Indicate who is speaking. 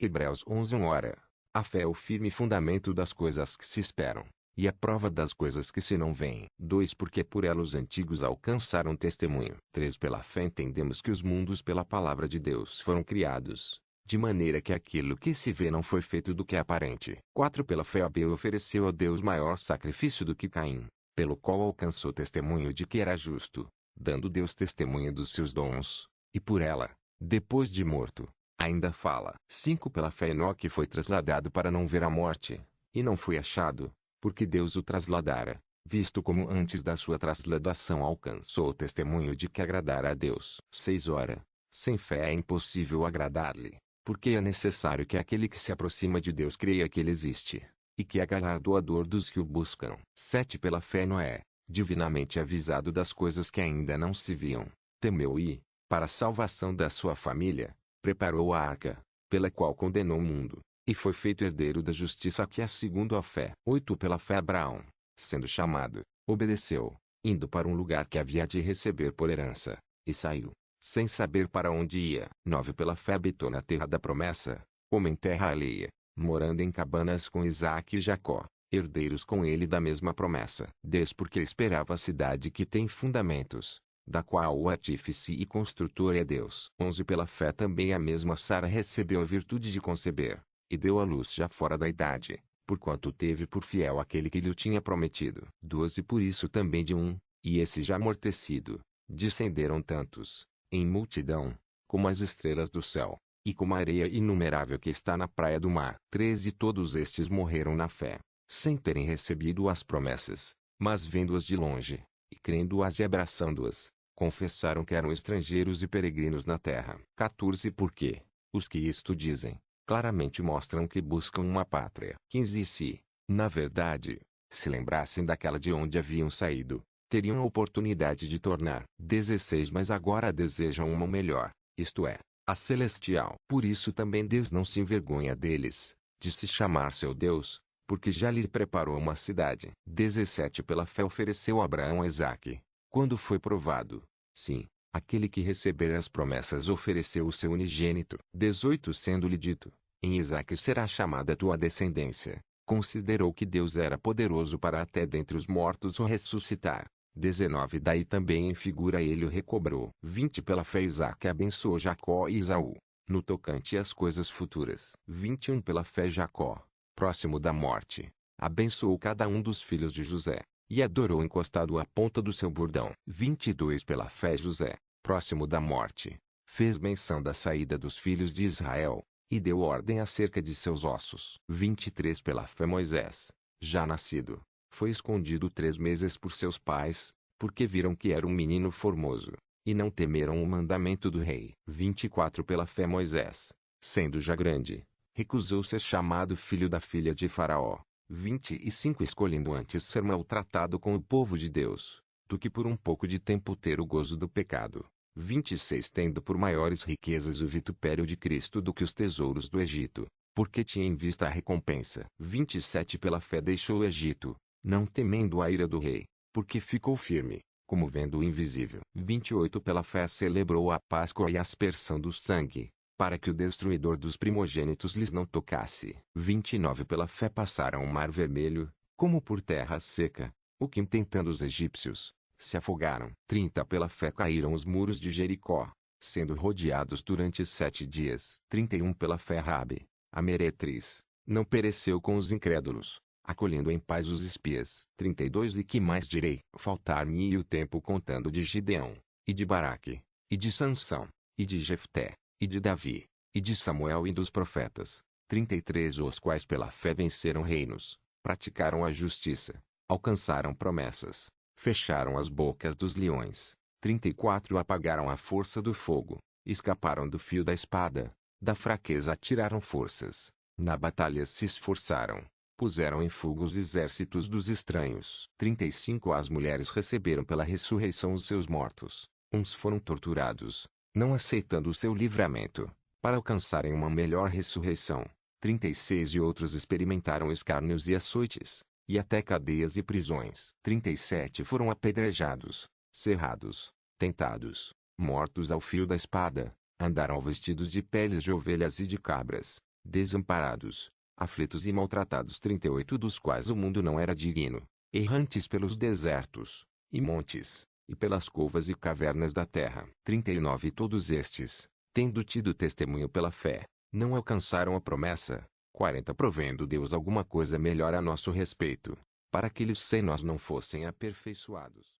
Speaker 1: Hebreus 11:1. Ora, a fé é o firme fundamento das coisas que se esperam, e a prova das coisas que se não veem. 2. Porque por ela os antigos alcançaram testemunho. 3. Pela fé entendemos que os mundos pela palavra de Deus foram criados, de maneira que aquilo que se vê não foi feito do que é aparente. 4. Pela fé Abel ofereceu a Deus maior sacrifício do que Caim, pelo qual alcançou testemunho de que era justo, dando Deus testemunho dos seus dons, e por ela, depois de morto, ainda fala. 5. Pela fé Enoque foi trasladado para não ver a morte, e não foi achado, porque Deus o trasladara, visto como antes da sua trasladação alcançou o testemunho de que agradara a Deus. 6. Ora, sem fé é impossível agradar-lhe, porque é necessário que aquele que se aproxima de Deus creia que ele existe, e que é galardoador dos que o buscam. 7. Pela fé Noé, divinamente avisado das coisas que ainda não se viam, temeu e, para a salvação da sua família, preparou a arca, pela qual condenou o mundo, e foi feito herdeiro da justiça que é segundo a fé. 8. Pela fé Abraão, sendo chamado, obedeceu, indo para um lugar que havia de receber por herança, e saiu, sem saber para onde ia. 9. Pela fé habitou na terra da promessa, como em terra alheia, morando em cabanas com Isaque e Jacó, herdeiros com ele da mesma promessa. 10. Porque esperava a cidade que tem fundamentos, da qual o artífice e construtor é Deus. 11. Pela fé também a mesma Sara recebeu a virtude de conceber, e deu à luz já fora da idade, porquanto teve por fiel aquele que lhe tinha prometido. 12. Por isso também de um, e esse já amortecido, descenderam tantos, em multidão, como as estrelas do céu, e como a areia inumerável que está na praia do mar. 13. Todos estes morreram na fé, sem terem recebido as promessas, mas vendo-as de longe, e crendo-as e abraçando-as, confessaram que eram estrangeiros e peregrinos na terra. 14. Porque os que isto dizem, claramente mostram que buscam uma pátria. 15. E se, na verdade, se lembrassem daquela de onde haviam saído, teriam a oportunidade de tornar. 16. Mas agora desejam uma melhor, isto é, a celestial. Por isso também Deus não se envergonha deles, de se chamar seu Deus, porque já lhes preparou uma cidade. 17. Pela fé ofereceu Abraão a Isaque, quando foi provado. Sim, aquele que receber as promessas ofereceu o seu unigênito. 18. Sendo-lhe dito, em Isaque será chamada tua descendência, considerou que Deus era poderoso para até dentre os mortos o ressuscitar. 19. Daí também em figura ele o recobrou. 20. Pela fé Isaque abençoou Jacó e Esaú, no tocante às coisas futuras. 21. Pela fé Jacó, próximo da morte, abençoou cada um dos filhos de José, e adorou encostado à ponta do seu bordão. 22. Pela fé José, próximo da morte, fez menção da saída dos filhos de Israel, e deu ordem acerca de seus ossos. 23. Pela fé Moisés, já nascido, foi escondido 3 meses por seus pais, porque viram que era um menino formoso, e não temeram o mandamento do rei. 24. Pela fé Moisés, sendo já grande, recusou ser chamado filho da filha de Faraó. 25. Escolhendo antes ser maltratado com o povo de Deus, do que por um pouco de tempo ter o gozo do pecado. 26. Tendo por maiores riquezas o vitupério de Cristo do que os tesouros do Egito, porque tinha em vista a recompensa. 27. Pela fé deixou o Egito, não temendo a ira do rei, porque ficou firme, como vendo o invisível. 28. Pela fé celebrou a Páscoa e a aspersão do sangue, para que o destruidor dos primogênitos lhes não tocasse. 29. Pela fé passaram o mar vermelho, como por terra seca, o que intentando os egípcios, se afogaram. 30. Pela fé caíram os muros de Jericó, sendo rodeados durante 7 dias. 31. Pela fé Raabe, a meretriz, não pereceu com os incrédulos, acolhendo em paz os espias. 32. E que mais direi? Faltar-me o tempo contando de Gideão, e de Baraque, e de Sansão, e de Jefté, e de Davi, e de Samuel e dos profetas. 33. Os quais pela fé venceram reinos, praticaram a justiça, alcançaram promessas, fecharam as bocas dos leões. 34. Apagaram a força do fogo, escaparam do fio da espada, da fraqueza tiraram forças, na batalha se esforçaram, puseram em fuga os exércitos dos estranhos. 35. As mulheres receberam pela ressurreição os seus mortos, uns foram torturados, não aceitando o seu livramento, para alcançarem uma melhor ressurreição. 36. E outros experimentaram escárnios e açoites, e até cadeias e prisões. 37. Foram apedrejados, cerrados, tentados, mortos ao fio da espada, andaram vestidos de peles de ovelhas e de cabras, desamparados, aflitos e maltratados, 38 dos quais o mundo não era digno, errantes pelos desertos e montes, e pelas covas e cavernas da terra. 39 todos estes, tendo tido testemunho pela fé, não alcançaram a promessa. 40 provendo Deus alguma coisa melhor a nosso respeito, para que eles sem nós não fossem aperfeiçoados.